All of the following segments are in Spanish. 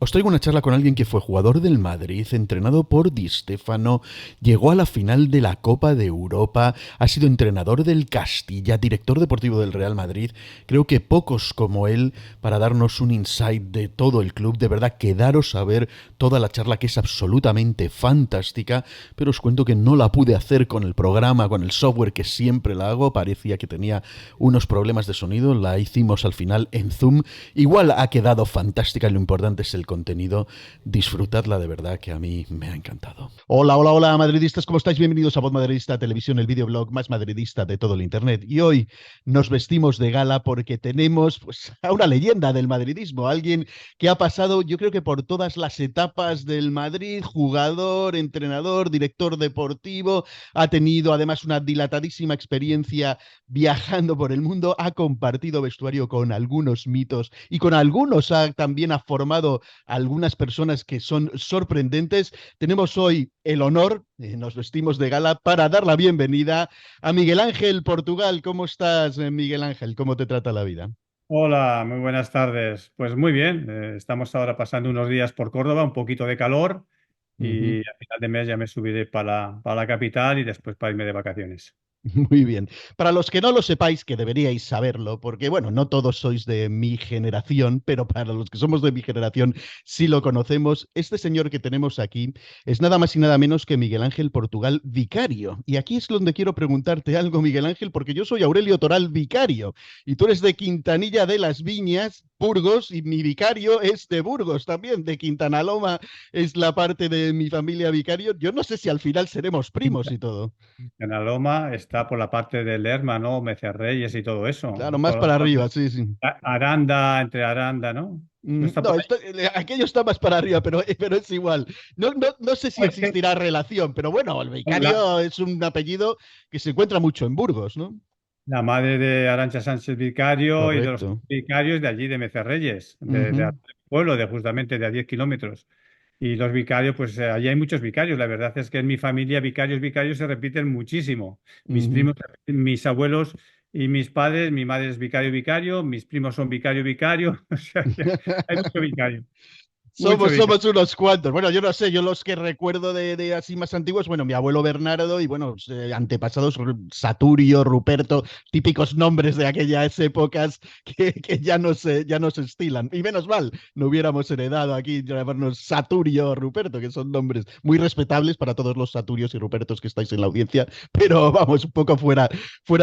Os traigo una charla con alguien que fue jugador del Madrid, entrenado por Di Stéfano, llegó a la final de la Copa de Europa, ha sido entrenador del Castilla, director deportivo del Real Madrid. Creo que pocos como él para darnos un insight de todo el club. De verdad, quedaros a ver toda la charla, que es absolutamente fantástica, pero os cuento que no la pude hacer con el programa, con el software que siempre la hago. Parecía que tenía unos problemas de sonido, la hicimos al final en Zoom. Igual ha quedado fantástica, lo importante es el contenido. Disfrutadla, de verdad que a mí me ha encantado. Hola, hola, hola, madridistas, ¿cómo estáis? Bienvenidos a Voz Madridista Televisión, el videoblog más madridista de todo el internet. Y hoy nos vestimos de gala porque tenemos pues, a una leyenda del madridismo, alguien que ha pasado, yo creo que por todas las etapas del Madrid: jugador, entrenador, director deportivo, ha tenido además una dilatadísima experiencia viajando por el mundo, ha compartido vestuario con algunos mitos y con algunos también ha formado algunas personas que son sorprendentes. Tenemos hoy el honor, nos vestimos de gala para dar la bienvenida a Miguel Ángel Portugal. ¿Cómo estás, Miguel Ángel? ¿Cómo te trata la vida? Hola, muy buenas tardes. Pues muy bien, estamos ahora pasando unos días por Córdoba, un poquito de calor Uh -huh. y a final de mes ya me subiré para la capital y después para irme de vacaciones. Muy bien. Para los que no lo sepáis, que deberíais saberlo, porque bueno, no todos sois de mi generación, pero para los que somos de mi generación sí lo conocemos. Este señor que tenemos aquí es nada más y nada menos que Miguel Ángel Portugal Vicario. Y aquí es donde quiero preguntarte algo, Miguel Ángel, porque yo soy Aurelio Toral Vicario y tú eres de Quintanilla de las Viñas, Burgos, y mi vicario es de Burgos también, de Quintana Loma es la parte de mi familia Vicario. Yo no sé si al final seremos primos y todo. En Aloma está por la parte de Lerma, ¿no? Mecerreyes y todo eso. Claro, más Toda la para parte- arriba, sí, sí. Aranda, entre Aranda, ¿no? ¿No está No, por ahí? aquello está más para arriba, pero es igual. No sé si No, es que existirá relación, pero bueno, el la, vicario es un apellido que se encuentra mucho en Burgos, ¿no? la madre de Arantxa Sánchez Vicario y de los Correcto. vicarios de allí, de Mecerreyes, de Ujú, pueblo, de justamente de a 10 kilómetros. Y los vicarios, pues allí hay muchos vicarios. La verdad es que en mi familia vicarios se repiten muchísimo. Mis ujú. primos, mis abuelos y mis padres, mi madre es vicario, mis primos son vicario. O sea que hay mucho vicario, mucho Somos vicario. unos cuantos. Bueno, yo no sé, yo los que recuerdo de así más antiguos, bueno, mi abuelo Bernardo y bueno, antepasados Saturio, Ruperto, típicos nombres de aquellas épocas que ya no se estilan. Y menos mal, no hubiéramos heredado aquí llamarnos Saturio o Ruperto, que son nombres muy respetables para todos los Saturios y Rupertos que estáis en la audiencia, pero vamos, un poco fuera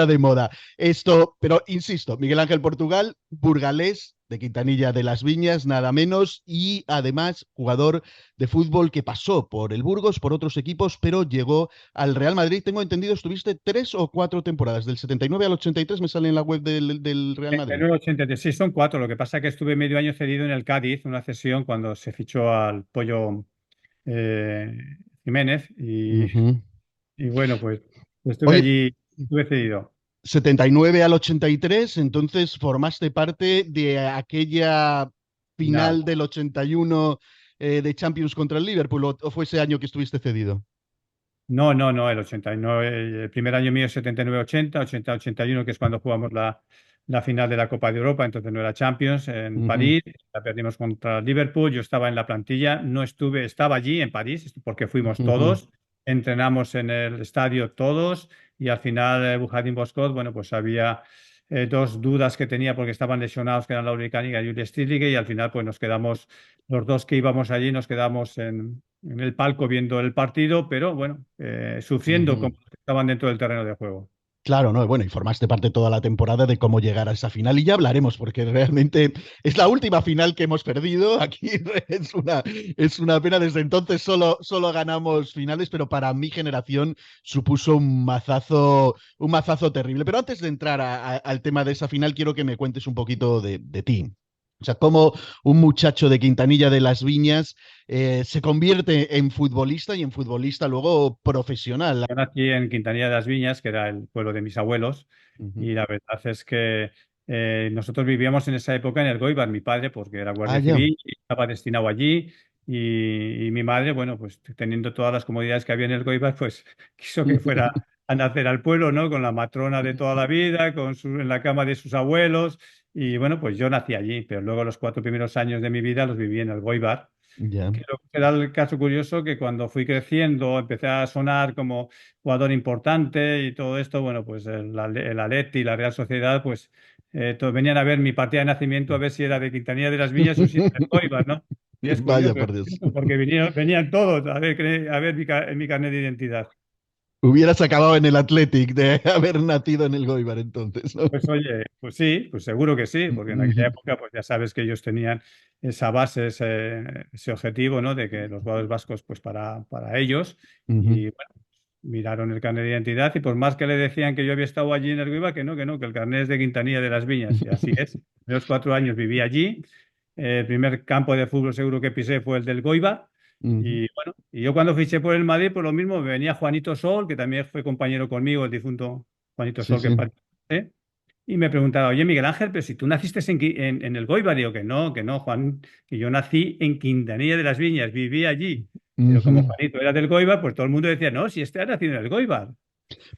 de moda. Esto, pero insisto, Miguel Ángel Portugal, burgalés de Quintanilla de las Viñas, nada menos, y además jugador de fútbol que pasó por el Burgos, por otros equipos, pero llegó al Real Madrid. Tengo entendido, estuviste 3 o 4 temporadas, del 79 al 83, me sale en la web del Real Madrid. 89-83, sí, son cuatro. Lo que pasa es que estuve medio año cedido en el Cádiz, una cesión cuando se fichó al Pollo eh, Jiménez. Uh-huh. Y bueno, pues estuve Oye, allí, estuve cedido. 79 al 83, entonces formaste parte de aquella Final. final del 81 de Champions contra el Liverpool, o fue ese año que estuviste cedido. No, no, no, el 89, el primer año mío es 79-80, 80-81, que es cuando jugamos la final de la Copa de Europa, entonces no era Champions, en Uh-huh. París, la perdimos contra el Liverpool, yo estaba en la plantilla, no estuve, estaba allí en París, porque fuimos Uh-huh. todos, entrenamos en el estadio todos, y al final Bujadín Boscot, bueno, pues había dos dudas que tenía porque estaban lesionados, que eran Lauri Caniga y Uli Stirling, y al final pues nos quedamos, los dos que íbamos allí, nos quedamos en el palco viendo el partido, pero bueno, sufriendo Uh-huh. como los que estaban dentro del terreno de juego. Claro, no, bueno, y formaste parte toda la temporada de cómo llegar a esa final y ya hablaremos, porque realmente es la última final que hemos perdido. Aquí es una pena, desde entonces solo ganamos finales, pero para mi generación supuso un mazazo terrible. Pero antes de entrar al tema de esa final, quiero que me cuentes un poquito de ti. O sea, cómo un muchacho de Quintanilla de las Viñas se convierte en futbolista y en futbolista luego profesional. Yo nací en Quintanilla de las Viñas, que era el pueblo de mis abuelos, Ujú. y la verdad es que nosotros vivíamos en esa época en el Goibar, mi padre, porque era Ah, guardia ya. civil, y estaba destinado allí, y mi madre, bueno, pues teniendo todas las comodidades que había en el Goibar, pues quiso que fuera a nacer al pueblo, ¿no? Con la matrona de toda la vida, en la cama de sus abuelos. Y bueno, pues yo nací allí, pero luego los 4 primeros años de mi vida los viví en el Goibar. Ya. Creo que era el caso curioso que cuando fui creciendo empecé a sonar como jugador importante y todo esto, bueno, pues el Atleti y la Real Sociedad, pues todos venían a ver mi partida de nacimiento a ver si era de Quintanilla de las Viñas o si era de Goibar, ¿no? Y Vaya por es Dios. curioso porque venían todos a ver mi carnet de identidad. Hubieras acabado en el Athletic de haber nacido en el Goibar entonces, ¿no? Pues oye, pues sí, pues seguro que sí, porque en aquella época pues ya sabes que ellos tenían esa base, ese objetivo, ¿no? De que los jugadores vascos, pues para ellos, Ujú. y bueno, miraron el carnet de identidad y por más que le decían que yo había estado allí en el Guiba, que el carnet es de Quintanilla de las Viñas, y así es. Los 4 años viví allí, el primer campo de fútbol seguro que pisé fue el del Goiba, Ujú. y bueno, y yo cuando fiché por el Madrid, pues lo mismo, me venía Juanito Sol, que también fue compañero conmigo, el difunto Juanito Sí, Sol, que en sí. paz descanse, y me preguntaba, oye, Miguel Ángel, pero si tú naciste en el Goibar, digo que no, Juan, que yo nací en Quintanilla de las Viñas, viví allí. Pero como Ujú. Juanito era del Goibar, pues todo el mundo decía, no, si este ha nacido en el Goibar.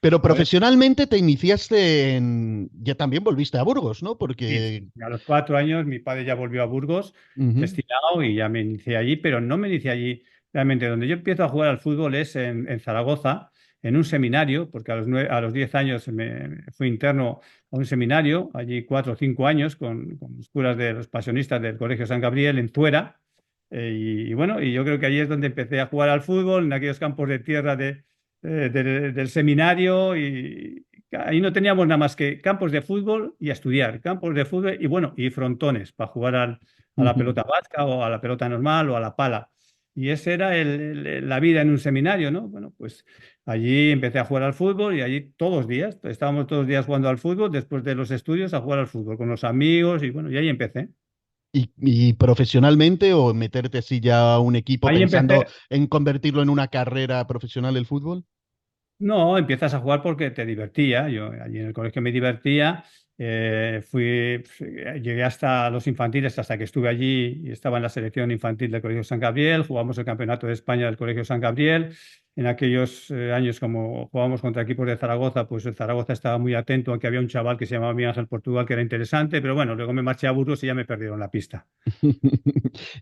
Pero ¿Sabes? profesionalmente te iniciaste en... Ya también volviste a Burgos, ¿no? Sí, sí. Porque... A los 4 años mi padre ya volvió a Burgos, Ujú. destinado, y ya me inicié allí, pero no me inicié allí. Realmente, donde yo empiezo a jugar al fútbol es en Zaragoza, en un seminario, porque a los 10 años me fui interno a un seminario, allí 4 o 5 años, con los curas de los pasionistas del Colegio San Gabriel en Tuera. Y bueno, y yo creo que allí es donde empecé a jugar al fútbol, en aquellos campos de tierra del seminario, y ahí no teníamos nada más que campos de fútbol y a estudiar, campos de fútbol y bueno, y frontones para jugar a la Ujú. pelota vasca o a la pelota normal o a la pala. Y esa era la vida en un seminario, ¿no? Bueno, pues allí empecé a jugar al fútbol y allí todos los días, estábamos todos los días jugando al fútbol, después de los estudios a jugar al fútbol con los amigos y bueno, y ahí empecé. Y profesionalmente o meterte así ya a un equipo Ahí pensando empecé. en convertirlo en una carrera profesional el fútbol? No, empiezas a jugar porque te divertía. Yo allí en el colegio me divertía. Llegué hasta los infantiles, hasta que estuve allí y estaba en la selección infantil del Colegio San Gabriel. Jugamos el Campeonato de España del Colegio San Gabriel. En aquellos años, como jugábamos contra equipos de Zaragoza, pues el Zaragoza estaba muy atento a que había un chaval que se llamaba Miguel Ángel Portugal, que era interesante, pero bueno, luego me marché a Burgos y ya me perdieron la pista.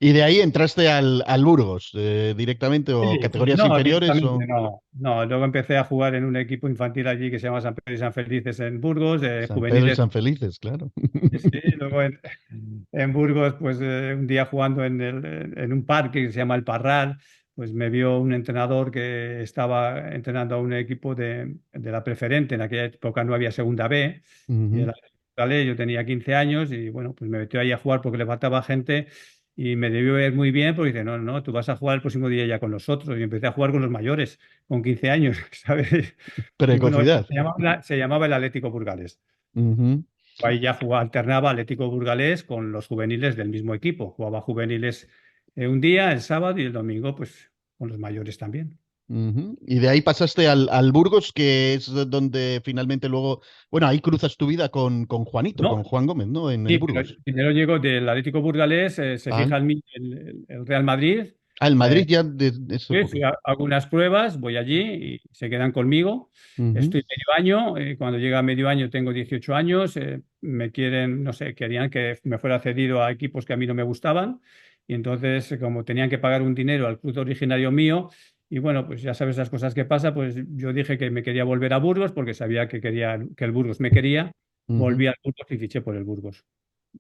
Y de ahí entraste al Burgos directamente o Sí, sí, categorías no, inferiores directamente o no. No, luego empecé a jugar en un equipo infantil allí que se llama San Pedro y San Felices en Burgos, San Pedro y juveniles. San Felices, claro. Sí, sí, luego en Burgos, pues un día jugando en un parque que se llama El Parral, pues me vio un entrenador que estaba entrenando a un equipo de la preferente. En aquella época no había segunda B, y Ujú. el yo tenía 15 años y bueno, pues me metió ahí a jugar porque le faltaba gente y me debió ver muy bien porque dice, no, no, tú vas a jugar el próximo día ya con nosotros. Y empecé a jugar con los mayores, con 15 años, ¿sabes? Y bueno, Precocidad. se llamaba el Atlético Burgales. Ujú. Ahí ya jugaba, alternaba Atlético Burgalés con los juveniles del mismo equipo. Jugaba juveniles un día, el sábado y el domingo, pues con los mayores también. Ujú. Y de ahí pasaste al Burgos, que es donde finalmente luego, bueno, ahí cruzas tu vida con Juanito, No, con Juan Gómez, ¿no? En el sí, pero Burgos. primero llego del Atlético Burgalés, se Ah, fija en mí el Real Madrid. el eh, Madrid ya de esa sí, época. sí, hago unas pruebas, voy allí y se quedan conmigo. Ujú. Estoy medio año, cuando llega medio año tengo 18 años, me quieren, no sé, querían que me fuera cedido a equipos que a mí no me gustaban y entonces como tenían que pagar un dinero al club originario mío y bueno, pues ya sabes las cosas que pasa, pues yo dije que me quería volver a Burgos porque sabía que el Burgos me quería, Ujú. volví al Burgos y fiché por el Burgos.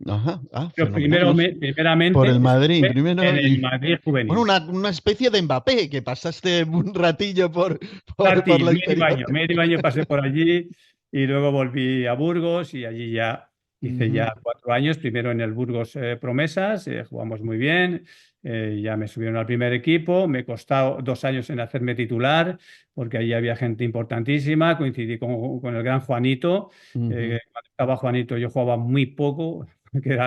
Ajá, ah, Pero fenomenal, ¿no? Por el primeramente Madrid estuve primero en el y, Madrid bueno, juvenil. una especie de Mbappé, que pasaste un ratillo por Tati, la inferior. medio año pasé por allí y luego volví a Burgos y allí ya hice Ujú. ya 4 años, primero en el Burgos Promesas, jugamos muy bien, ya me subieron al primer equipo, me costó 2 años en hacerme titular porque ahí había gente importantísima, coincidí con el gran Juanito, Ujú. cuando estaba Juanito yo jugaba muy poco, que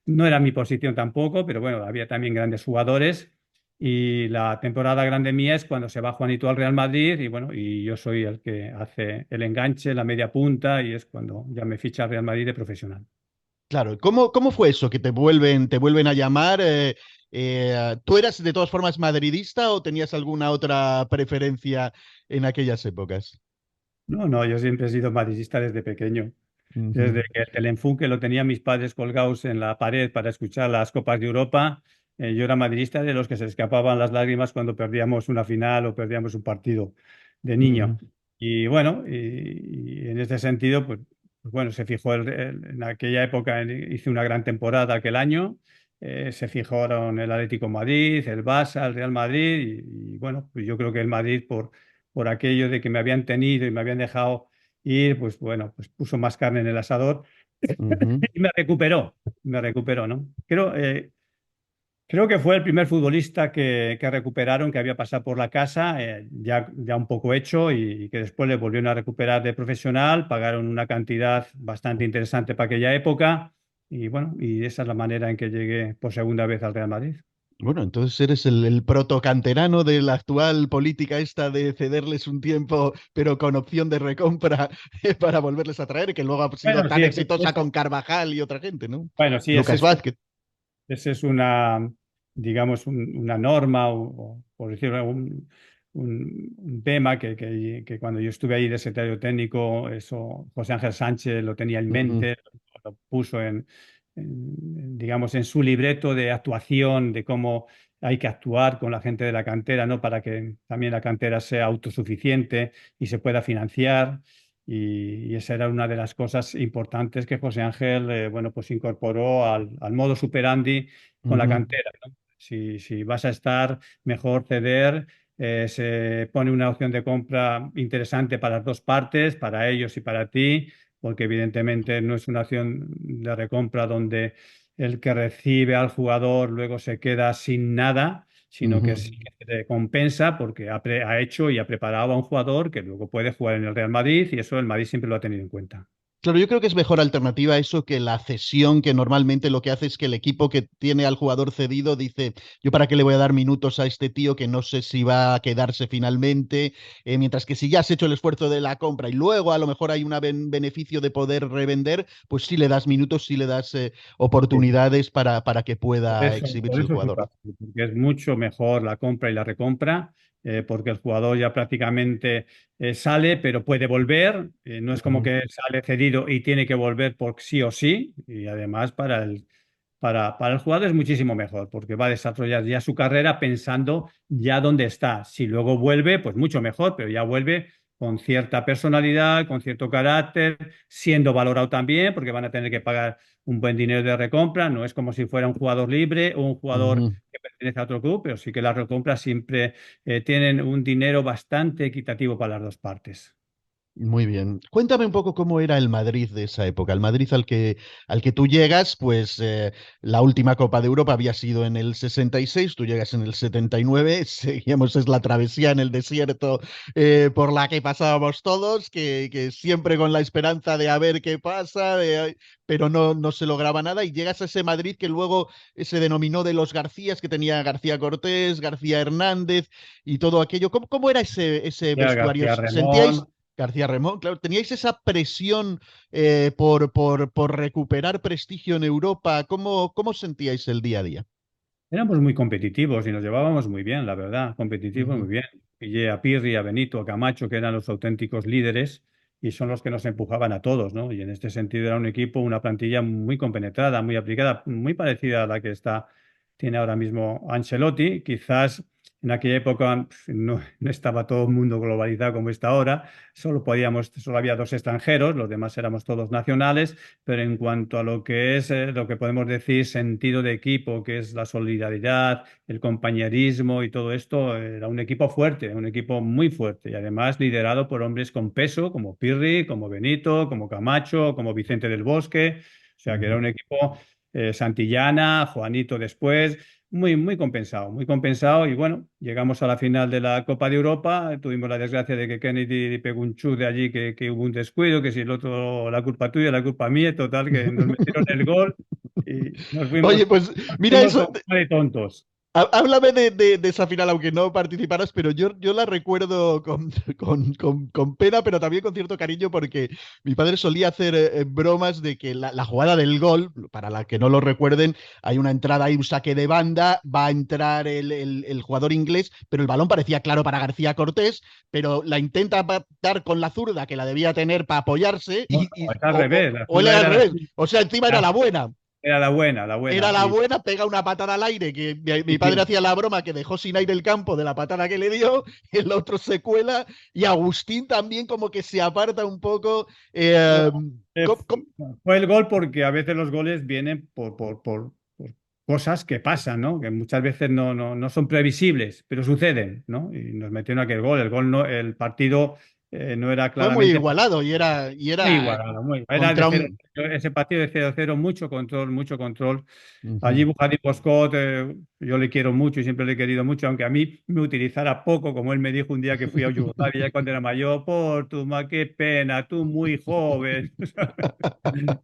no era mi posición tampoco, pero bueno, había también grandes jugadores. Y la temporada grande mía es cuando se va Juanito al Real Madrid y bueno, y yo soy el que hace el enganche, la media punta y es cuando ya me ficha al Real Madrid de profesional. Claro, ¿cómo fue eso? ¿Que te vuelven a llamar? ¿Tú eras de todas formas madridista o tenías alguna otra preferencia en aquellas épocas? No, no, yo siempre he sido madridista desde pequeño. Ujú, Desde que el Telenfunk lo tenía mis padres colgados en la pared para escuchar las Copas de Europa, yo era madridista de los que se escapaban las lágrimas cuando perdíamos una final o perdíamos un partido de niño. ujú, Y bueno, y en este sentido, pues bueno, se fijó en aquella época, hice una gran temporada aquel año, se fijaron el Atlético de Madrid, el Barça, el Real Madrid, y bueno, pues yo creo que el Madrid por aquello de que me habían tenido y me habían dejado ir, pues bueno, pues puso más carne en el asador ujú. y me recuperó, ¿no? Creo que fue el primer futbolista que recuperaron, que había pasado por la casa, ya un poco hecho, y que después le volvieron a recuperar de profesional, pagaron una cantidad bastante interesante para aquella época, y bueno, y esa es la manera en que llegué por segunda vez al Real Madrid. Bueno, entonces eres el protocanterano de la actual política esta de cederles un tiempo, pero con opción de recompra para volverles a traer, que luego ha sido Bueno, sí, tan exitosa con Carvajal y otra gente, ¿no? bueno, sí, Lucas Vázquez. ese es una, digamos, una norma, o por decirlo, un tema que cuando yo estuve ahí de secretario técnico, eso José Ángel Sánchez lo tenía en Ujú, mente, lo puso digamos, en su libreto de actuación, de cómo hay que actuar con la gente de la cantera, ¿no? Para que también la cantera sea autosuficiente y se pueda financiar. Y esa era una de las cosas importantes que José Ángel, bueno, pues incorporó al modo superandi con la ujú, cantera, ¿no? Si vas a estar, mejor ceder. Se pone una opción de compra interesante para las dos partes, para ellos y para ti, porque evidentemente no es una opción de recompra donde el que recibe al jugador luego se queda sin nada, sino que ujú. sí que se le compensa porque ha hecho y ha preparado a un jugador que luego puede jugar en el Real Madrid, y eso el Madrid siempre lo ha tenido en cuenta. Claro, yo creo que es mejor alternativa a eso que la cesión, que normalmente lo que hace es que el equipo que tiene al jugador cedido dice, yo para qué le voy a dar minutos a este tío que no sé si va a quedarse finalmente. Mientras que si ya has hecho el esfuerzo de la compra y luego a lo mejor hay un beneficio de poder revender, pues sí le das minutos, sí le das oportunidades para que pueda Por exhibirse el eso es jugador. súper fácil, porque es mucho mejor la compra y la recompra, porque el jugador ya prácticamente sale, pero puede volver. No es como Ujú, que sale cedido y tiene que volver por sí o sí. Y además para el jugador es muchísimo mejor, porque va a desarrollar ya su carrera pensando ya dónde está. Si luego vuelve, pues mucho mejor, pero ya vuelve con cierta personalidad, con cierto carácter, siendo valorado también, porque van a tener que pagar un buen dinero de recompra. No es como si fuera un jugador libre o un jugador ujú. que pertenece a otro club, pero sí que las recompras siempre tienen un dinero bastante equitativo para las dos partes. Muy bien. Cuéntame un poco cómo era el Madrid de esa época. El Madrid al que tú llegas, pues la última Copa de Europa había sido en el 66, tú llegas en el 79, seguíamos, es la travesía en el desierto por la que pasábamos todos, que siempre con la esperanza de a ver qué pasa, pero no se lograba nada, y llegas a ese Madrid que luego se denominó de los Garcías, que tenía García Cortés, García Hernández y todo aquello. ¿Cómo era ese Ya vestuario? García ¿Sentíais... Remón. García Remón, claro, teníais esa presión por recuperar prestigio en Europa. ¿Cómo sentíais el día a día? Éramos muy competitivos y nos llevábamos muy bien, la verdad, competitivos muy Ujú, bien. Pillé a Pirri, a Benito, a Camacho, que eran los auténticos líderes y son los que nos empujaban a todos, ¿no? Y en este sentido era un equipo, una plantilla muy compenetrada, muy aplicada, muy parecida a la que tiene ahora mismo Ancelotti. Quizás en aquella época no estaba todo el mundo globalizado como está ahora, solo había dos extranjeros, los demás éramos todos nacionales, pero en cuanto a lo que es lo que podemos decir sentido de equipo, que es la solidaridad, el compañerismo y todo esto, era un equipo fuerte, un equipo muy fuerte, y además liderado por hombres con peso como Pirri, como Benito, como Camacho, como Vicente del Bosque. O sea que era ujú. un equipo Santillana, Juanito después, muy compensado. Y bueno, llegamos a la final de la Copa de Europa. Tuvimos la desgracia de que Kennedy pegó un chut de allí, que hubo un descuido, que si el otro, la culpa tuya, la culpa mía, total, que nos metieron el gol y Oye, pues nos mira fuimos eso, como de tontos. Háblame de esa final, aunque no participaras, pero yo la recuerdo con pena, pero también con cierto cariño, porque mi padre solía hacer bromas de que la jugada del gol, para la que no lo recuerden, hay una entrada, hay un saque de banda, va a entrar el jugador inglés, pero el balón parecía claro para García Cortés, pero la intenta dar con la zurda, que la debía tener para apoyarse, No, no, es al revés, la o él zurda era al era revés. O sea, encima era la buena. era la buena, la Era buena. la buena, pega una patada al aire, que mi padre hacía la broma que dejó sin aire el campo de la patada que le dio, el otro se cuela, y Agustín también como que se aparta un poco. Bueno, Eh, eh, ¿cómo- cómo- fue el gol porque a veces los goles vienen por cosas que pasan, ¿no? Que muchas veces no son previsibles, pero suceden, ¿no? Y nos metieron aquel gol. El gol no, el partido no era Fue muy claramente igualado y muy era igualado, muy igualado. Era de contra cero, un... ese partido de 0-0, mucho control, mucho control. Allí Ujú. Bujati Boscot, yo le quiero mucho y siempre le he querido mucho, aunque a mí me utilizara poco, como él me dijo un día que fui a Yugoslavia ya cuando era mayor, Portuma, qué pena, tú muy joven.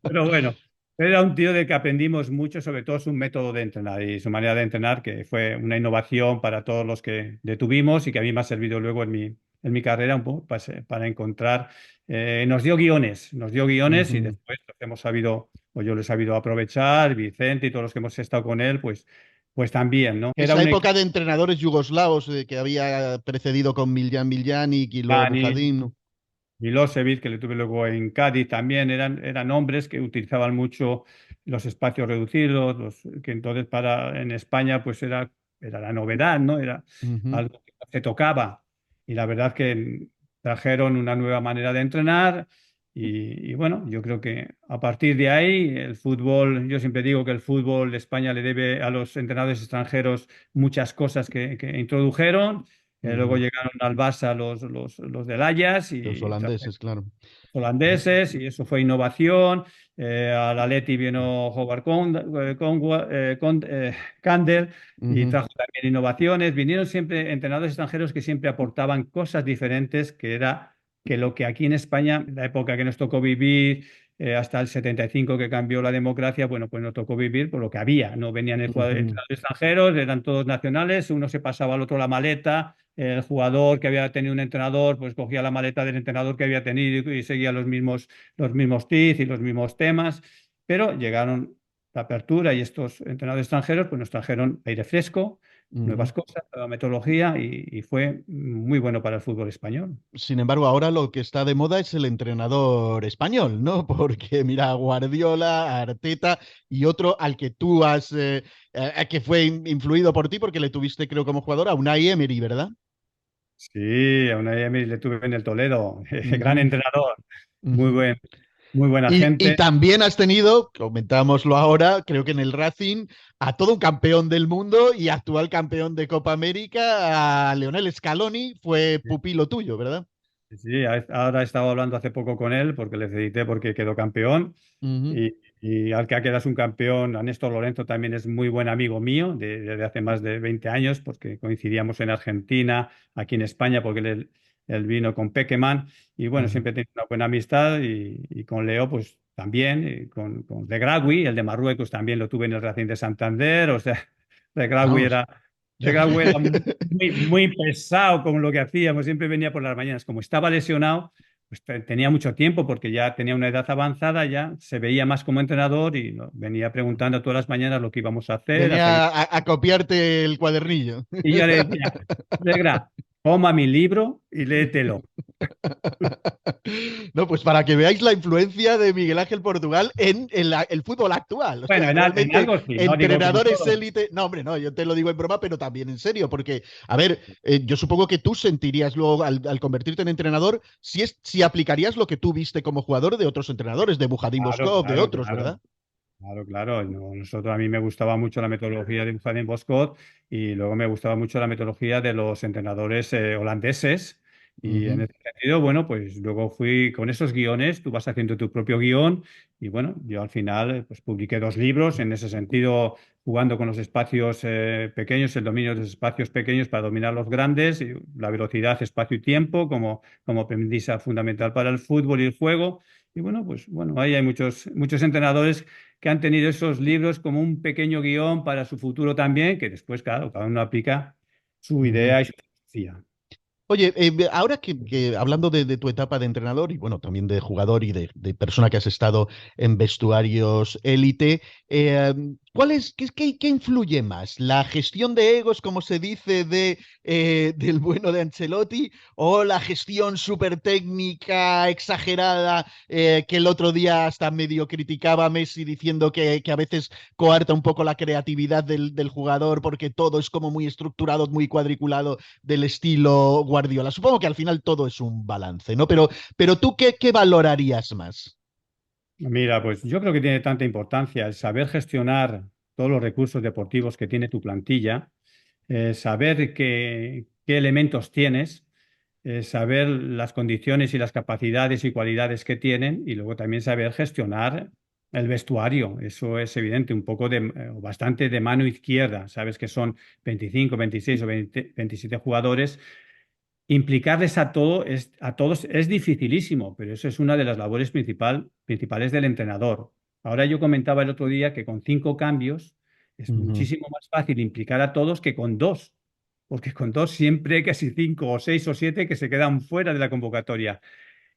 Pero bueno, era un tío del que aprendimos mucho, sobre todo su método de entrenar y su manera de entrenar, que fue una innovación para todos los que le tuvimos y que a mí me ha servido luego en mi carrera un poco para encontrar. Nos dio guiones y Ujú. después los hemos sabido, o yo lo he sabido aprovechar, Vicente y todos los que hemos estado con él, pues también, ¿no? Era Esa un época de entrenadores yugoslavos que había precedido con Miljan Miljanic y luego equipo. Bujadin, ¿no? Milosevic, que le tuve luego en Cádiz también, eran hombres que utilizaban mucho los espacios reducidos, que entonces en España pues era la novedad, ¿no? Era Ujú, algo que no se tocaba. Y la verdad que trajeron una nueva manera de entrenar y bueno, yo creo que a partir de ahí el fútbol, yo siempre digo que el fútbol de España le debe a los entrenadores extranjeros muchas cosas que introdujeron. Luego ujú. llegaron al Barça los del Ajax Los y holandeses, claro. holandeses, y eso fue innovación. Al Atleti vino Howard Candle y Ujú, trajo también innovaciones. Vinieron siempre entrenadores extranjeros que siempre aportaban cosas diferentes, que era que lo que aquí en España, la época que nos tocó vivir, hasta el 75 que cambió la democracia, bueno, pues nos tocó vivir por lo que había. No venían ujú, entrenadores extranjeros, eran todos nacionales, uno se pasaba al otro la maleta, el jugador que había tenido un entrenador, pues cogía la maleta del entrenador que había tenido y seguía los mismos tips y los mismos temas, pero llegaron la apertura y estos entrenadores extranjeros pues nos trajeron aire fresco, ujú. nuevas cosas, nueva metodología y fue muy bueno para el fútbol español. Sin embargo, ahora lo que está de moda es el entrenador español, ¿no? Porque mira, Guardiola, Arteta y otro al que tú que fue influido por ti porque le tuviste, creo, como jugador, a Unai Emery, ¿verdad? Sí, a Unai Emery le tuve en el Toledo, gran Ujú, entrenador, muy ujú. buen, muy buena Y gente. también has tenido, comentámoslo ahora, creo que en el Racing, a todo un campeón del mundo y actual campeón de Copa América, a Leonel Scaloni, fue pupilo tuyo, ¿verdad? Sí, ahora he estado hablando hace poco con él porque le felicité porque quedó campeón. Ujú, Y al que quedas un campeón, a Néstor Lorenzo también es muy buen amigo mío desde hace más de 20 años, porque coincidíamos en Argentina, aquí en España, porque él vino con Pequeman, y bueno, ujú. siempre he tenido una buena amistad, y con Leo, pues también, y con Regragui, el de Marruecos, también lo tuve en el Racing de Santander, o sea, Regragui Vamos. era, Regragui era muy pesado con lo que hacíamos, siempre venía por las mañanas, como estaba lesionado pues tenía mucho tiempo porque ya tenía una edad avanzada, ya se veía más como entrenador y venía preguntando todas las mañanas lo que íbamos a hacer hasta que... Venía a copiarte el cuadernillo. Y yo le decía, Negra, toma mi libro y léetelo. No, pues para que veáis la influencia de Miguel Ángel Portugal en el fútbol actual. O Bueno, sea, en realmente algo sí, no digo que en entrenadores todo. élite. No, hombre, no, yo te lo digo en broma, pero también en serio, porque, a ver, yo supongo que tú sentirías luego al convertirte en entrenador, si aplicarías lo que tú viste como jugador de otros entrenadores, de Bujadín Claro, Boskov, de claro, otros, claro. ¿verdad? Claro, claro. Nosotros, a mí me gustaba mucho la metodología de Buchanan Boscott y luego me gustaba mucho la metodología de los entrenadores holandeses. Y en Ujú, ese sentido, bueno, pues luego fui con esos guiones, tú vas haciendo tu propio guión y bueno, yo al final pues publiqué dos libros en ese sentido, jugando con los espacios pequeños, el dominio de los espacios pequeños para dominar los grandes, y la velocidad, espacio y tiempo como premisa fundamental para el fútbol y el juego. Y bueno, pues bueno, ahí hay muchos entrenadores que han tenido esos libros como un pequeño guión para su futuro también, que después, claro, cada uno aplica su Ujú. idea y su filosofía. Oye, ahora que hablando de tu etapa de entrenador y bueno, también de jugador y de persona que has estado en vestuarios élite, eh, qué influye más? ¿La gestión de egos, como se dice, del bueno de Ancelotti, o la gestión súper técnica, exagerada, que el otro día hasta medio criticaba a Messi diciendo que a veces coarta un poco la creatividad del jugador porque todo es como muy estructurado, muy cuadriculado del estilo Guardiola? Supongo que al final todo es un balance, ¿no? Pero tú, ¿qué valorarías más? Mira, pues yo creo que tiene tanta importancia el saber gestionar todos los recursos deportivos que tiene tu plantilla, saber qué elementos tienes, saber las condiciones y las capacidades y cualidades que tienen y luego también saber gestionar el vestuario. Eso es evidente, un poco o bastante de mano izquierda. Sabes que son 25, 26 o 20 27 jugadores. Implicarles a todos es dificilísimo, pero eso es una de las labores principales del entrenador. Ahora yo comentaba el otro día que con 5 cambios es Ujú, muchísimo más fácil implicar a todos que con dos, porque con dos siempre hay casi 5 o 6 o 7 que se quedan fuera de la convocatoria.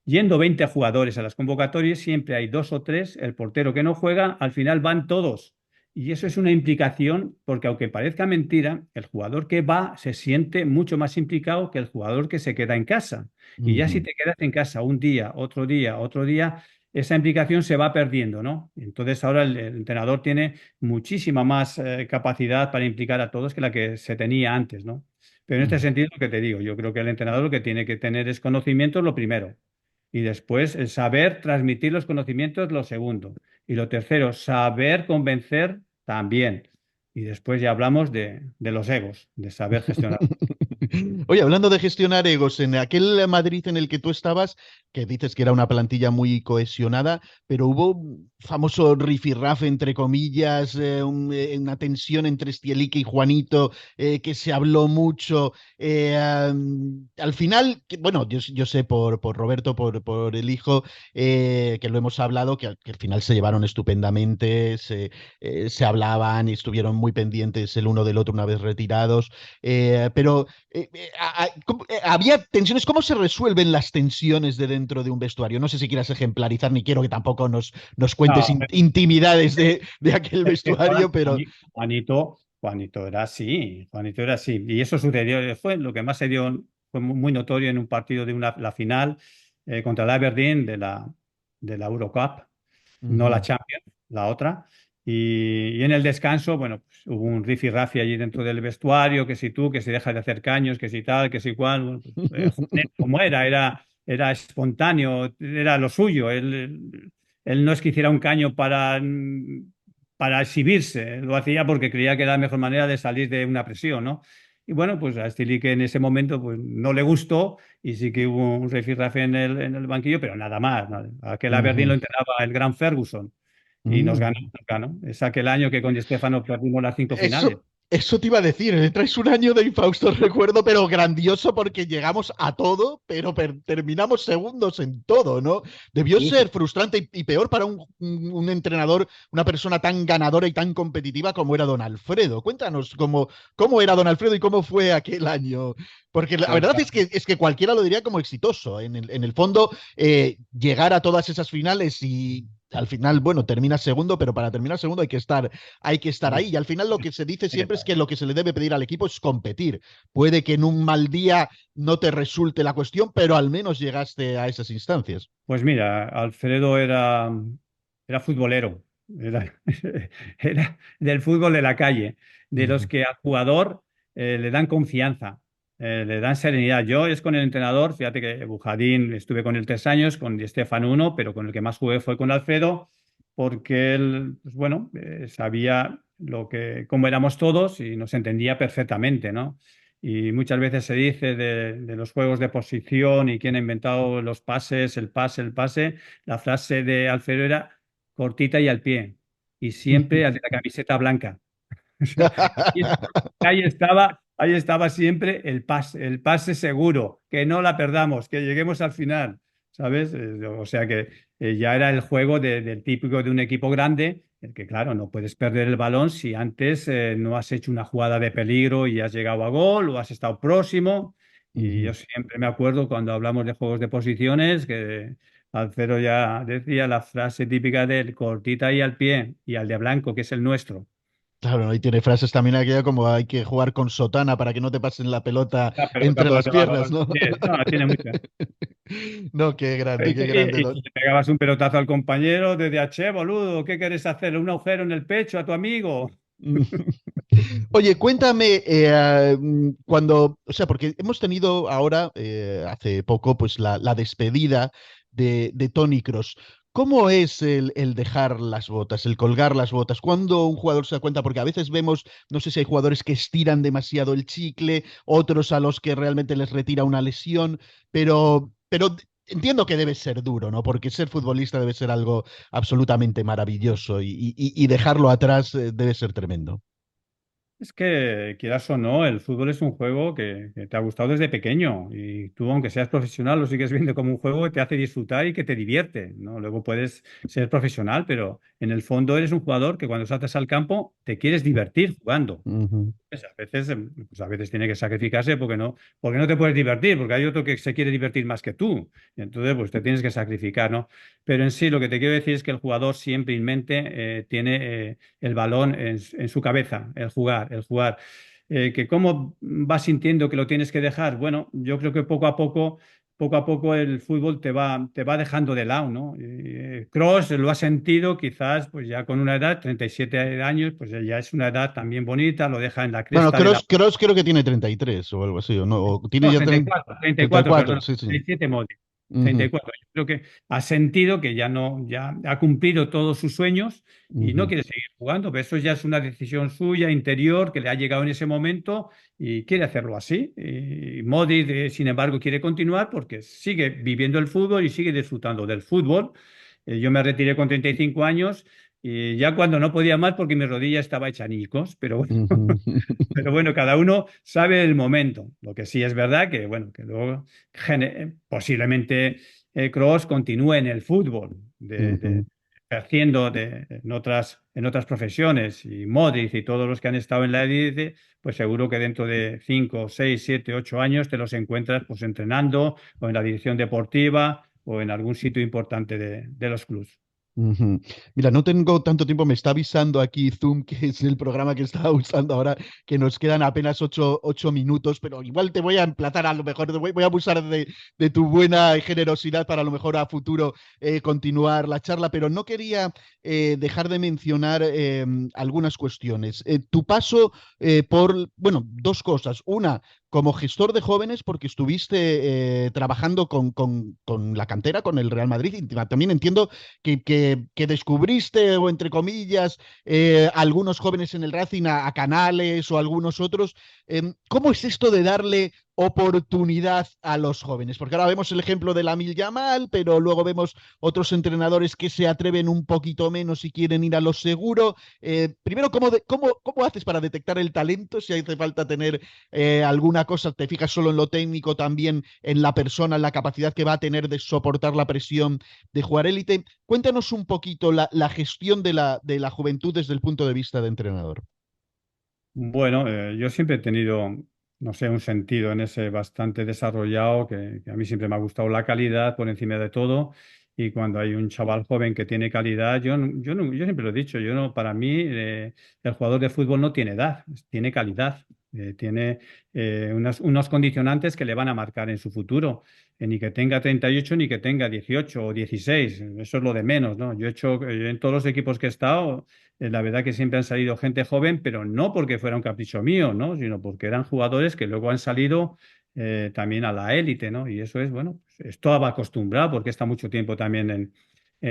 Yendo 20 jugadores a las convocatorias, siempre hay 2 o 3, el portero que no juega, al final van todos. Y eso es una implicación, porque aunque parezca mentira, el jugador que va se siente mucho más implicado que el jugador que se queda en casa. Y ya si ujú, te quedas en casa un día, otro día, esa implicación se va perdiendo, ¿no? Entonces ahora el entrenador tiene muchísima más capacidad para implicar a todos que la que se tenía antes, ¿no? Pero en este ujú. sentido, lo que te digo, yo creo que el entrenador lo que tiene que tener es conocimiento, lo primero. Y después, el saber transmitir los conocimientos, lo segundo. Y lo tercero, saber convencer también. Y después ya hablamos de los egos, de saber gestionar. Oye, hablando de gestionar egos, en aquel Madrid en el que tú estabas, que dices que era una plantilla muy cohesionada, pero hubo un famoso rifirrafe, entre comillas, una tensión entre Stielique y Juanito, que se habló mucho. Al final, bueno, yo sé por Roberto, por el hijo, que lo hemos hablado, que al final se llevaron estupendamente, se hablaban y estuvieron muy pendientes el uno del otro una vez retirados. Pero había tensiones. ¿Cómo se resuelven las tensiones de dentro de un vestuario? No sé si quieras ejemplarizar, ni quiero que tampoco nos cuentes No, intimidades de aquel es que vestuario, pero... Juanito era así, Juanito era así. Y eso sucedió, fue lo que más se dio, fue muy notorio en un partido de la final contra el Aberdeen de la Eurocup, no la Ujú. Champions, la otra. Y en el descanso, bueno, pues hubo un rifirrafe allí dentro del vestuario, que si tú, que si dejas de hacer caños, que si tal, que si cual. Bueno, pues, Juanet, como era espontáneo, era lo suyo. Él no es que hiciera un caño para exhibirse, lo hacía porque creía que era la mejor manera de salir de una presión, ¿no? Y bueno, pues a Stilique en ese momento pues, no le gustó y sí que hubo un rifirrafe en el banquillo, pero nada más. Nada. Aquel Aberdeen lo Ujú. entrenaba el gran Ferguson y nos ganó, Mm. nos ganó. Es aquel año que con Di Stéfano perdimos las 5 finales. Eso te iba a decir, traes un año de infausto recuerdo, pero grandioso porque llegamos a todo, pero terminamos segundos en todo, ¿no? Debió Sí, sí. ser frustrante y peor para un entrenador, una persona tan ganadora y tan competitiva como era don Alfredo. Cuéntanos cómo era don Alfredo y cómo fue aquel año. Porque la Pues, verdad es que cualquiera lo diría como exitoso. En el fondo, llegar a todas esas finales y al final, bueno, termina segundo, pero para terminar segundo hay que estar ahí. Y al final lo que se dice siempre es que lo que se le debe pedir al equipo es competir. Puede que en un mal día no te resulte la cuestión, pero al menos llegaste a esas instancias. pues mira, Alfredo era futbolero, era, era del fútbol de la calle, de los Ujú, que al jugador le dan confianza, le dan serenidad. Yo es con el entrenador, fíjate que Bujadín estuve con él 3 años, con Di Stéfano uno, pero con el que más jugué fue con Alfredo, porque él, pues bueno, sabía cómo éramos todos y nos entendía perfectamente, ¿no? Y muchas veces se dice de los juegos de posición y quién ha inventado los pases, el pase. La frase de Alfredo era cortita y al pie. Y siempre al de la camiseta blanca. Ahí, ahí estaba siempre el pase seguro, que no la perdamos, que lleguemos al final, ¿sabes? O sea que ya era el juego del típico de un equipo grande Que claro, no puedes perder el balón si antes no has hecho una jugada de peligro y has llegado a gol o has estado próximo. Y yo Ujú. siempre me acuerdo cuando hablamos de juegos de posiciones que Alfredo ya decía la frase típica del cortita y al pie y al de blanco, que es el nuestro. Claro, ahí tiene frases también aquella como hay que jugar con sotana para que no te pasen la pelota La pelota entre por las debajo de piernas, los ¿no? pies. No, tiene muchas. No, qué grande, qué grande. Y si le pegabas un pelotazo al compañero, desde che, boludo, ¿qué quieres hacer? ¿Un agujero en el pecho a tu amigo? Oye, cuéntame, cuando, o sea, porque hemos tenido ahora, hace poco, pues la despedida de Tony Cross. ¿Cómo es el dejar las botas, el colgar las botas? ¿Cuándo un jugador se da cuenta? Porque a veces vemos, no sé si hay jugadores que estiran demasiado el chicle, otros a los que realmente les retira una lesión, pero entiendo que debe ser duro, ¿no? Porque ser futbolista debe ser algo absolutamente maravilloso y dejarlo atrás, debe ser tremendo. Es que, quieras o no, el fútbol es un juego que te ha gustado desde pequeño y tú, aunque seas profesional, lo sigues viendo como un juego que te hace disfrutar y que te divierte, ¿no? Luego puedes ser profesional, pero en el fondo eres un jugador que cuando saltas al campo te quieres divertir jugando. Ujú, Pues a veces tiene que sacrificarse porque no te puedes divertir, porque hay otro que se quiere divertir más que tú. Y entonces, pues te tienes que sacrificar, ¿no? Pero en sí, lo que te quiero decir es que el jugador siempre en mente tiene el balón en su cabeza, el jugar. Que cómo vas sintiendo que lo tienes que dejar. Bueno, yo creo que poco a poco el fútbol te va dejando de lado, ¿no? Kroos lo ha sentido quizás pues ya con una edad, 37 años, pues ya es una edad también bonita, lo deja en la bueno, cresta de la... Kroos creo que tiene 33 o algo así, o no, o tiene No, ya 34, 34, perdón, sí, sí. 37 Modric, Ujú, 34. Yo creo que ha sentido que ya no, ya ha cumplido todos sus sueños y no ujú, quiere seguir jugando, pero eso ya es una decisión suya, interior, que le ha llegado en ese momento y quiere hacerlo así. Y Modric, sin embargo, quiere continuar porque sigue viviendo el fútbol y sigue disfrutando del fútbol. Yo me retiré con 35 años y ya cuando no podía más porque mi rodilla estaba hecha añicos, pero bueno. ujú, Pero bueno, cada uno sabe el momento. Lo que sí es verdad que, bueno, que luego posiblemente Kroos continúe en el fútbol, ujú, ejerciendo en otras profesiones, y Modric y todos los que han estado en la élite, pues seguro que dentro de 5, 6, 7, 8 años te los encuentras pues entrenando o en la dirección deportiva o en algún sitio importante de los clubes. ujú. Mira, no tengo tanto tiempo, me está avisando aquí Zoom, que es el programa que estaba usando ahora, que nos quedan apenas 8 minutos, pero igual te voy a emplazar, a lo mejor voy a abusar de tu buena generosidad para a lo mejor a futuro continuar la charla, pero no quería dejar de mencionar algunas cuestiones. Tu paso bueno, dos cosas. Una, como gestor de jóvenes, porque estuviste trabajando con la cantera, con el Real Madrid, y también entiendo que descubriste, o entre comillas, algunos jóvenes en el Racing a Canales o algunos otros. ¿Cómo es esto de darle oportunidad a los jóvenes? Porque ahora vemos el ejemplo de Lamil Yamal, pero luego vemos otros entrenadores que se atreven un poquito menos y quieren ir a lo seguro. Primero, ¿cómo haces para detectar el talento? Si hace falta tener alguna cosa, te fijas solo en lo técnico, también en la persona, en la capacidad que va a tener de soportar la presión de jugar élite. Cuéntanos un poquito la gestión de la juventud desde el punto de vista de entrenador. Bueno, yo siempre he tenido, no sé, un sentido en ese bastante desarrollado, que a mí siempre me ha gustado la calidad por encima de todo. Y cuando hay un chaval joven que tiene calidad, yo siempre lo he dicho, yo no, para mí el jugador de fútbol no tiene edad, tiene calidad, tiene unos condicionantes que le van a marcar en su futuro. Ni que tenga 38 ni que tenga 18 o 16, eso es lo de menos, ¿no? Yo he hecho, en todos los equipos que he estado, la verdad que siempre han salido gente joven, pero no porque fuera un capricho mío, ¿no? Sino porque eran jugadores que luego han salido también a la élite, ¿no? Y eso es, bueno, estaba acostumbrado porque está mucho tiempo también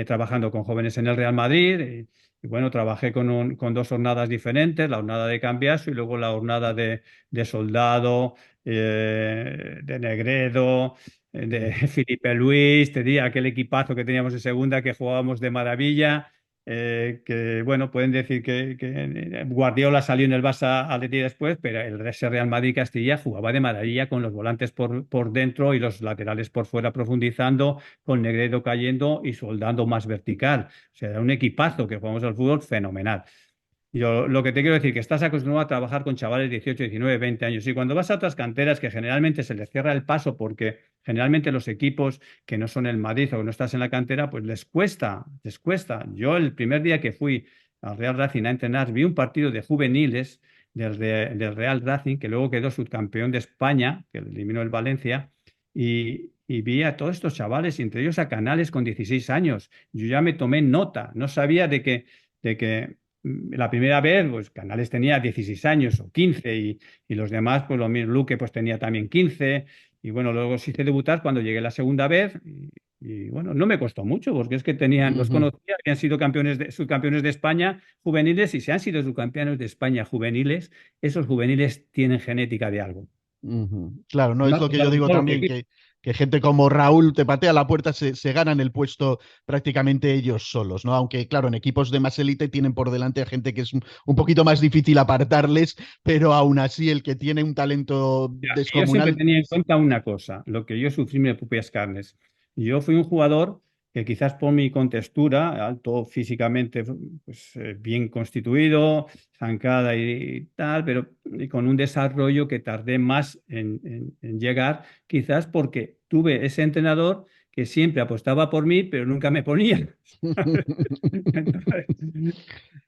trabajando con jóvenes en el Real Madrid. Y bueno, trabajé con dos jornadas diferentes, la jornada de Cambiaso y luego la jornada de Soldado, de Negredo, de Felipe Luis, te diría aquel equipazo que teníamos en segunda que jugábamos de maravilla. que bueno, pueden decir que Guardiola salió en el Barça Atleti después, pero ese Real Madrid Castilla jugaba de maravilla con los volantes por dentro y los laterales por fuera profundizando, con Negredo cayendo y soldando más vertical. O sea, era un equipazo que jugamos al fútbol fenomenal. Yo lo que te quiero decir, que estás acostumbrado a trabajar con chavales de 18, 19, 20 años. Y cuando vas a otras canteras que generalmente se les cierra el paso porque generalmente los equipos que no son el Madrid o que no estás en la cantera, pues les cuesta, les cuesta. Yo el primer día que fui al Real Racing a entrenar, vi un partido de juveniles del Real Racing, que luego quedó subcampeón de España, que eliminó el Valencia, y vi a todos estos chavales, y entre ellos a Canales con 16 años. Yo ya me tomé nota, no sabía de que la primera vez, pues Canales tenía 16 años o 15 y los demás, pues lo mismo, Luque pues tenía también 15 y bueno, luego se hice debutar cuando llegué la segunda vez y, bueno, no me costó mucho porque es que tenían, los Ujú, conocía, habían sido subcampeones de España juveniles y si han sido subcampeones de España juveniles, esos juveniles tienen genética de algo. ujú. Claro, no es No, lo que yo digo no lo también, que que gente como Raúl te patea la puerta, se ganan el puesto prácticamente ellos solos, ¿no? Aunque, claro, en equipos de más élite tienen por delante a gente que es un poquito más difícil apartarles, pero aún así el que tiene un talento Yo siempre descomunal. tenía en cuenta una cosa, lo que yo sufrí en mis propias carnes. Yo fui un jugador que quizás por mi contextura, alto físicamente, pues, bien constituido, zancada y tal, pero y con un desarrollo que tardé más en llegar, quizás porque tuve ese entrenador que siempre apostaba por mí, pero nunca me ponía. Entonces,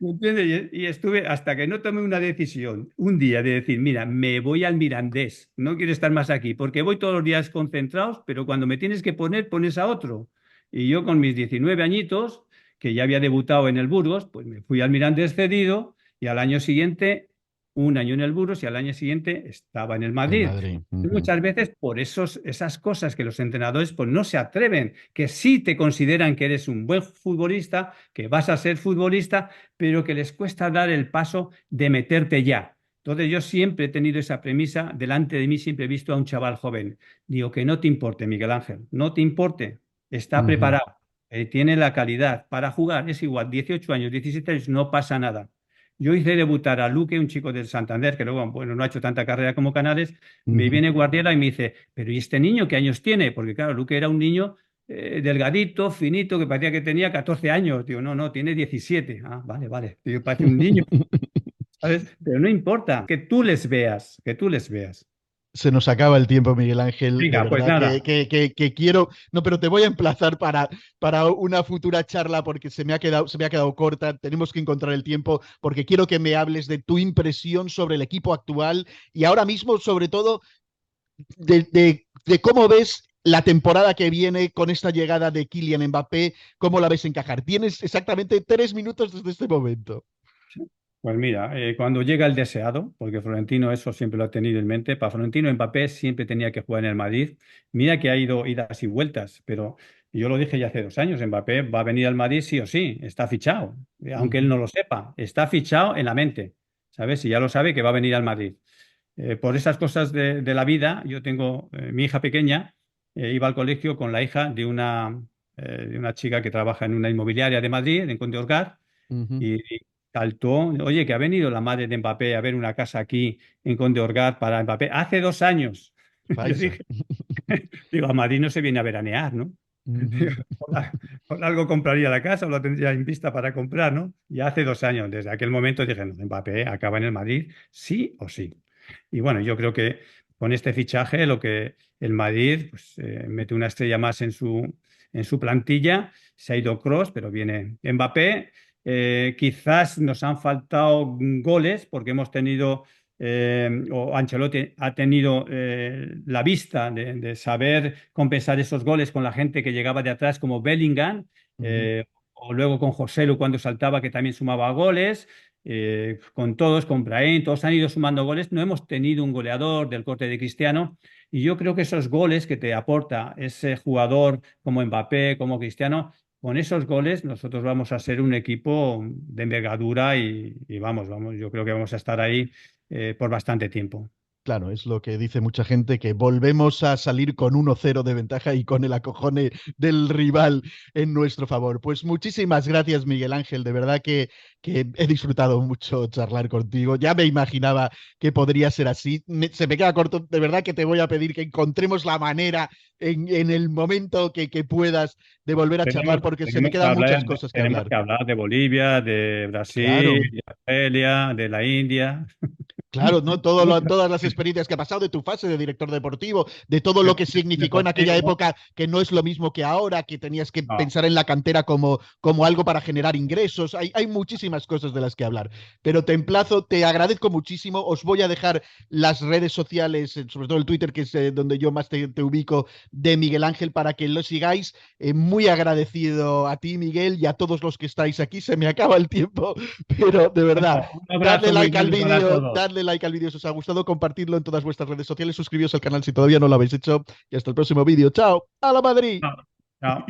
¿me entiendes? Y estuve hasta que no tomé una decisión un día de decir, mira, me voy al Mirandés, no quiero estar más aquí, porque voy todos los días concentrados, pero cuando me tienes que poner, pones a otro. Y yo con mis 19 añitos, que ya había debutado en el Burgos, pues me fui al Mirandés cedido y al año siguiente, un año en el Burgos y al año siguiente estaba en el El Madrid. Madrid. Ujú. Muchas veces por esas cosas que los entrenadores pues, no se atreven, que sí te consideran que eres un buen futbolista, que vas a ser futbolista, pero que les cuesta dar el paso de meterte ya. Entonces yo siempre he tenido esa premisa, delante de mí siempre he visto a un chaval joven. Digo, que no te importe, Miguel Ángel, no te importe, está Ujú. preparado, tiene la calidad para jugar, es igual, 18 años, 17 años, no pasa nada. Yo hice debutar a Luque, un chico del Santander, que luego, bueno, no ha hecho tanta carrera como Canales, me Ujú. viene Guardiola y me dice, pero ¿y este niño qué años tiene? Porque claro, Luque era un niño delgadito, finito, que parecía que tenía 14 años. Digo, no, no, tiene 17. Ah, vale, vale. Digo, parece un niño, ¿sabes? Pero no importa, que tú les veas, que tú les veas. Se nos acaba el tiempo, Miguel Ángel. De Venga, pues verdad nada. que quiero. No, pero te voy a emplazar para una futura charla porque se me ha quedado corta. Tenemos que encontrar el tiempo porque quiero que me hables de tu impresión sobre el equipo actual y ahora mismo, sobre todo, de cómo ves la temporada que viene con esta llegada de Kylian Mbappé, cómo la ves encajar. Tienes exactamente 3 minutos desde este momento. Pues mira, cuando llega el deseado, porque Florentino eso siempre lo ha tenido en mente, para Florentino Mbappé siempre tenía que jugar en el Madrid. Mira que ha ido idas y vueltas, pero yo lo dije ya hace 2 años, Mbappé va a venir al Madrid sí o sí, está fichado, aunque él Ujú, no lo sepa, está fichado en la mente, ¿sabes? Y ya lo sabe que va a venir al Madrid. Por esas cosas de la vida, yo tengo mi hija pequeña, iba al colegio con la hija de una chica que trabaja en una inmobiliaria de Madrid, en Conde Orgar, ujú. y saltó, oye, que ha venido la madre de Mbappé a ver una casa aquí en Conde Orgar para Mbappé hace 2 años. Yo Paisa. dije, digo, a Madrid no se viene a veranear, ¿no? Digo, Ujú. por algo compraría la casa o la tendría en vista para comprar, ¿no? Y hace 2 años, desde aquel momento dije, no, Mbappé acaba en el Madrid, sí o sí. Y bueno, yo creo que con este fichaje lo que el Madrid pues, mete una estrella más en su plantilla, se ha ido Kroos, pero viene Mbappé. Quizás nos han faltado goles porque hemos tenido, o Ancelotti ha tenido la vista de saber compensar esos goles con la gente que llegaba de atrás como Bellingham, Ujú. o luego con Joselu cuando saltaba que también sumaba goles. Con todos, con Brahim, todos han ido sumando goles. No hemos tenido un goleador del corte de Cristiano. Y yo creo que esos goles que te aporta ese jugador como Mbappé, como Cristiano, con esos goles nosotros vamos a ser un equipo de envergadura y vamos, yo creo que vamos a estar ahí por bastante tiempo. Claro, es lo que dice mucha gente, que volvemos a salir con 1-0 de ventaja y con el acojone del rival en nuestro favor. Pues muchísimas gracias, Miguel Ángel. De verdad que he disfrutado mucho charlar contigo. Ya me imaginaba que podría ser así. Se me queda corto. De verdad que te voy a pedir que encontremos la manera en el momento que puedas de volver a charlar, porque se me quedan muchas cosas que Tenemos hablar. que hablar de Bolivia, de Brasil, Claro. de Argelia, de la India. Claro, ¿no? Todas las experiencias que ha pasado de tu fase de director deportivo, de todo lo que significó en aquella Deportivo. época, que no es lo mismo que ahora, que tenías que No, pensar en la cantera como algo para generar ingresos. Hay muchísimas cosas de las que hablar. Pero te emplazo, te agradezco muchísimo. Os voy a dejar las redes sociales, sobre todo el Twitter, que es donde yo más te ubico, de Miguel Ángel, para que lo sigáis. Muy agradecido a ti, Miguel, y a todos los que estáis aquí. Se me acaba el tiempo, pero de verdad. bueno, un Dadle abrazo muy like al grande para vídeo, todos. dadle like al vídeo si os ha gustado, compartidlo en todas vuestras redes sociales, suscribíos al canal si todavía no lo habéis hecho y hasta el próximo vídeo. ¡Chao! ¡A la Madrid! Chao. Chao.